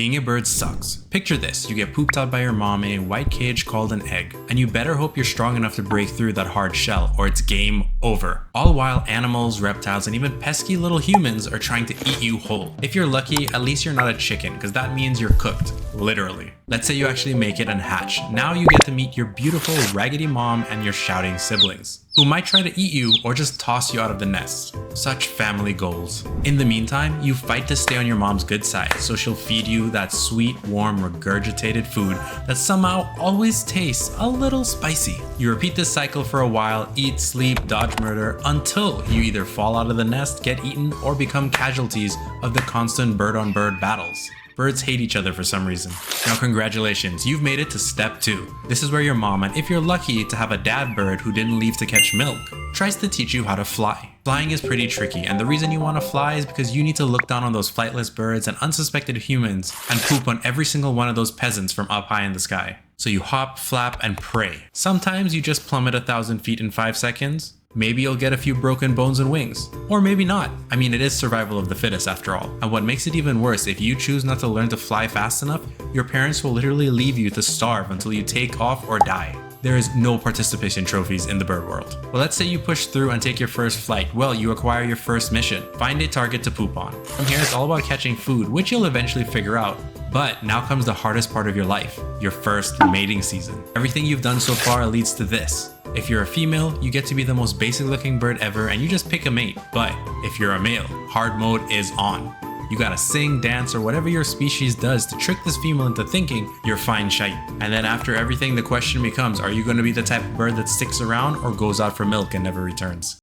Being a bird sucks. Picture this, you get pooped out by your mom in a white cage called an egg, and you better hope you're strong enough to break through that hard shell or it's game over. All while animals, reptiles, and even pesky little humans are trying to eat you whole. If you're lucky, at least you're not a chicken, because that means you're cooked, literally. Let's say you actually make it and hatch. Now you get to meet your beautiful raggedy mom and your shouting siblings, who might try to eat you or just toss you out of the nest. Such family goals. In the meantime, you fight to stay on your mom's good side, so she'll feed you that sweet, warm, regurgitated food that somehow always tastes a little spicy. You repeat this cycle for a while, eat, sleep, dodge murder, until you either fall out of the nest, get eaten, or become casualties of the constant bird-on-bird battles. Birds hate each other for some reason. Now congratulations, you've made it to step 2. This is where your mom, and if you're lucky to have a dad bird who didn't leave to catch milk, tries to teach you how to fly. Flying is pretty tricky, and the reason you want to fly is because you need to look down on those flightless birds and unsuspected humans and poop on every single one of those peasants from up high in the sky. So you hop, flap, and pray. Sometimes you just plummet 1,000 feet in 5 seconds. Maybe you'll get a few broken bones and wings. Or maybe not. I mean, it is survival of the fittest after all. And what makes it even worse, if you choose not to learn to fly fast enough, your parents will literally leave you to starve until you take off or die. There is no participation trophies in the bird world. Well, let's say you push through and take your first flight. Well, you acquire your first mission. Find a target to poop on. From here, it's all about catching food, which you'll eventually figure out. But now comes the hardest part of your life, your first mating season. Everything you've done so far leads to this. If you're a female, you get to be the most basic looking bird ever and you just pick a mate. But if you're a male, hard mode is on. You gotta sing, dance, or whatever your species does to trick this female into thinking you're fine shite. And then after everything, the question becomes, are you gonna be the type of bird that sticks around or goes out for milk and never returns?